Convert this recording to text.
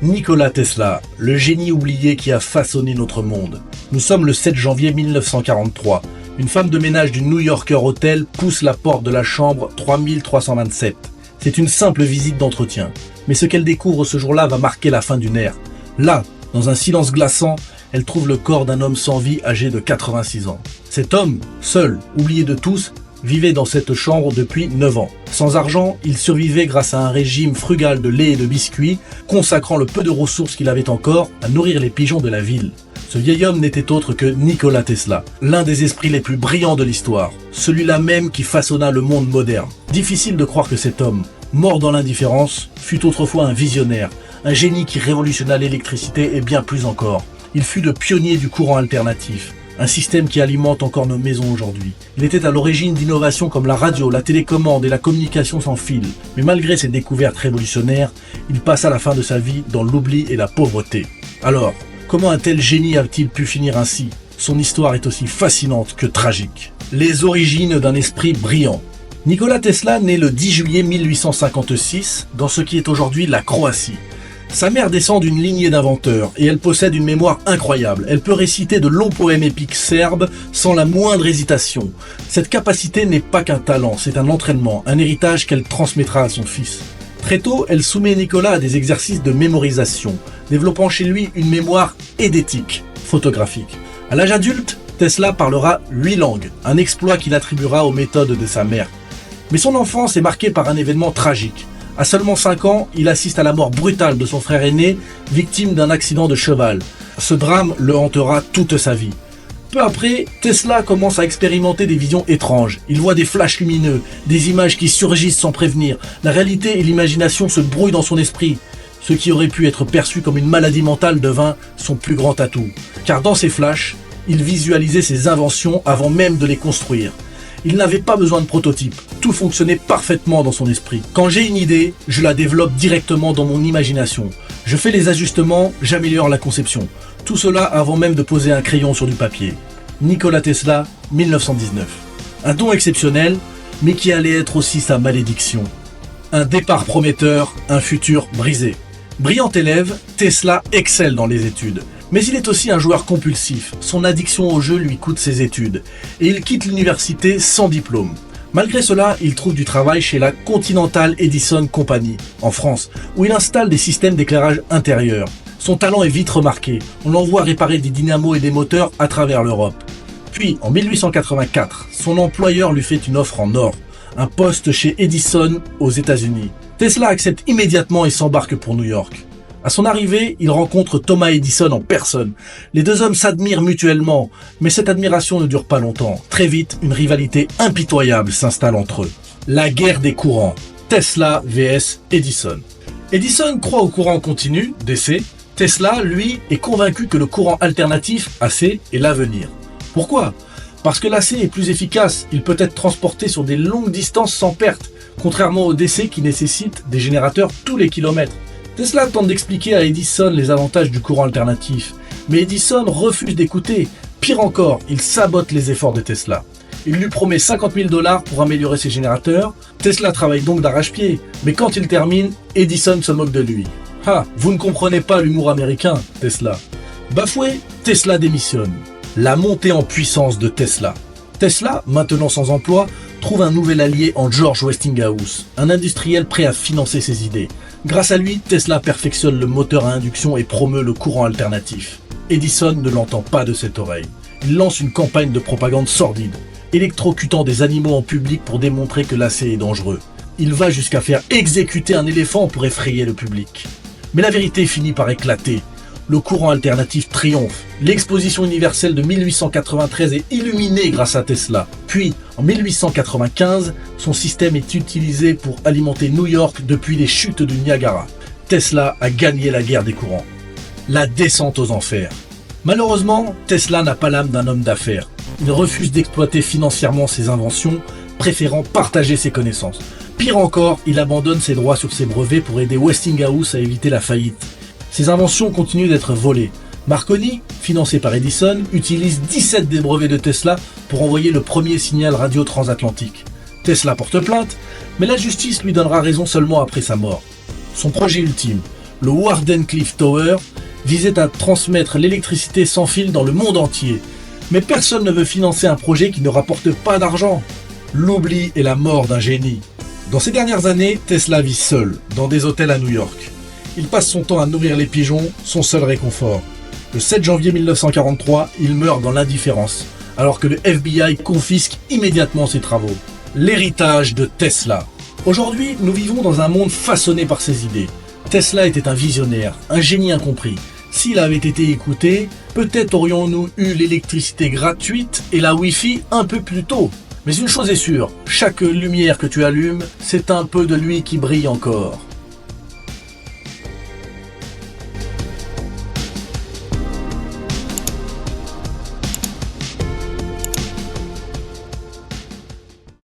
Nikola Tesla, le génie oublié qui a façonné notre monde. Nous sommes le 7 janvier 1943. Une femme de ménage du New Yorker Hotel pousse la porte de la chambre 3327. C'est une simple visite d'entretien. Mais ce qu'elle découvre ce jour-là va marquer la fin d'une ère. Là, dans un silence glaçant, elle trouve le corps d'un homme sans vie âgé de 86 ans. Cet homme, seul, oublié de tous, vivait dans cette chambre depuis 9 ans. Sans argent, il survivait grâce à un régime frugal de lait et de biscuits, consacrant le peu de ressources qu'il avait encore à nourrir les pigeons de la ville. Ce vieil homme n'était autre que Nikola Tesla, l'un des esprits les plus brillants de l'histoire, celui-là même qui façonna le monde moderne. Difficile de croire que cet homme, mort dans l'indifférence, fut autrefois un visionnaire, un génie qui révolutionna l'électricité et bien plus encore. Il fut le pionnier du courant alternatif, un système qui alimente encore nos maisons aujourd'hui. Il était à l'origine d'innovations comme la radio, la télécommande et la communication sans fil. Mais malgré ces découvertes révolutionnaires, il passa la fin de sa vie dans l'oubli et la pauvreté. Alors, comment un tel génie a-t-il pu finir ainsi? Son histoire est aussi fascinante que tragique. Les origines d'un esprit brillant. Nikola Tesla naît le 10 juillet 1856 dans ce qui est aujourd'hui la Croatie. Sa mère descend d'une lignée d'inventeurs et elle possède une mémoire incroyable. Elle peut réciter de longs poèmes épiques serbes sans la moindre hésitation. Cette capacité n'est pas qu'un talent, c'est un entraînement, un héritage qu'elle transmettra à son fils. Très tôt, elle soumet Nikola à des exercices de mémorisation, développant chez lui une mémoire édétique, photographique. À l'âge adulte, Tesla parlera 8 langues, un exploit qu'il attribuera aux méthodes de sa mère. Mais son enfance est marquée par un événement tragique. À seulement 5 ans, il assiste à la mort brutale de son frère aîné, victime d'un accident de cheval. Ce drame le hantera toute sa vie. Peu après, Tesla commence à expérimenter des visions étranges. Il voit des flashs lumineux, des images qui surgissent sans prévenir. La réalité et l'imagination se brouillent dans son esprit. Ce qui aurait pu être perçu comme une maladie mentale devint son plus grand atout. Car dans ces flashs, il visualisait ses inventions avant même de les construire. Il n'avait pas besoin de prototype, tout fonctionnait parfaitement dans son esprit. Quand j'ai une idée, je la développe directement dans mon imagination. Je fais les ajustements, j'améliore la conception. Tout cela avant même de poser un crayon sur du papier. Nikola Tesla, 1919. Un don exceptionnel, mais qui allait être aussi sa malédiction. Un départ prometteur, un futur brisé. Brillant élève, Tesla excelle dans les études. Mais il est aussi un joueur compulsif. Son addiction au jeu lui coûte ses études. Et il quitte l'université sans diplôme. Malgré cela, il trouve du travail chez la Continental Edison Company, en France, où il installe des systèmes d'éclairage intérieur. Son talent est vite remarqué. On l'envoie réparer des dynamos et des moteurs à travers l'Europe. Puis, en 1884, son employeur lui fait une offre en or. Un poste chez Edison aux États-Unis. Tesla accepte immédiatement et s'embarque pour New York. À son arrivée, il rencontre Thomas Edison en personne. Les deux hommes s'admirent mutuellement, mais cette admiration ne dure pas longtemps. Très vite, une rivalité impitoyable s'installe entre eux. La guerre des courants. Tesla vs Edison. Edison croit au courant continu, DC. Tesla, lui, est convaincu que le courant alternatif, AC, est l'avenir. Pourquoi ? Parce que l'AC est plus efficace, il peut être transporté sur des longues distances sans perte, contrairement au DC qui nécessite des générateurs tous les kilomètres. Tesla tente d'expliquer à Edison les avantages du courant alternatif, mais Edison refuse d'écouter. Pire encore, il sabote les efforts de Tesla. Il lui promet 50 000 $ pour améliorer ses générateurs. Tesla travaille donc d'arrache-pied, mais quand il termine, Edison se moque de lui. Ah, vous ne comprenez pas l'humour américain, Tesla. Bafoué, Tesla démissionne. La montée en puissance de Tesla. Tesla, maintenant sans emploi, trouve un nouvel allié en George Westinghouse, un industriel prêt à financer ses idées. Grâce à lui, Tesla perfectionne le moteur à induction et promeut le courant alternatif. Edison ne l'entend pas de cette oreille. Il lance une campagne de propagande sordide, électrocutant des animaux en public pour démontrer que l'acier est dangereux. Il va jusqu'à faire exécuter un éléphant pour effrayer le public. Mais la vérité finit par éclater. Le courant alternatif triomphe. L'exposition universelle de 1893 est illuminée grâce à Tesla. Puis, en 1895, son système est utilisé pour alimenter New York depuis les chutes du Niagara. Tesla a gagné la guerre des courants. La descente aux enfers. Malheureusement, Tesla n'a pas l'âme d'un homme d'affaires. Il refuse d'exploiter financièrement ses inventions, préférant partager ses connaissances. Pire encore, il abandonne ses droits sur ses brevets pour aider Westinghouse à éviter la faillite. Ses inventions continuent d'être volées. Marconi, financé par Edison, utilise 17 des brevets de Tesla pour envoyer le premier signal radio transatlantique. Tesla porte plainte, mais la justice lui donnera raison seulement après sa mort. Son projet ultime, le Wardenclyffe Tower, visait à transmettre l'électricité sans fil dans le monde entier. Mais personne ne veut financer un projet qui ne rapporte pas d'argent. L'oubli est la mort d'un génie. Dans ces dernières années, Tesla vit seul, dans des hôtels à New York. Il passe son temps à nourrir les pigeons, son seul réconfort. Le 7 janvier 1943, il meurt dans l'indifférence, alors que le FBI confisque immédiatement ses travaux. L'héritage de Tesla. Aujourd'hui, nous vivons dans un monde façonné par ses idées. Tesla était un visionnaire, un génie incompris. S'il avait été écouté, peut-être aurions-nous eu l'électricité gratuite et la Wi-Fi un peu plus tôt. Mais une chose est sûre, chaque lumière que tu allumes, c'est un peu de lui qui brille encore.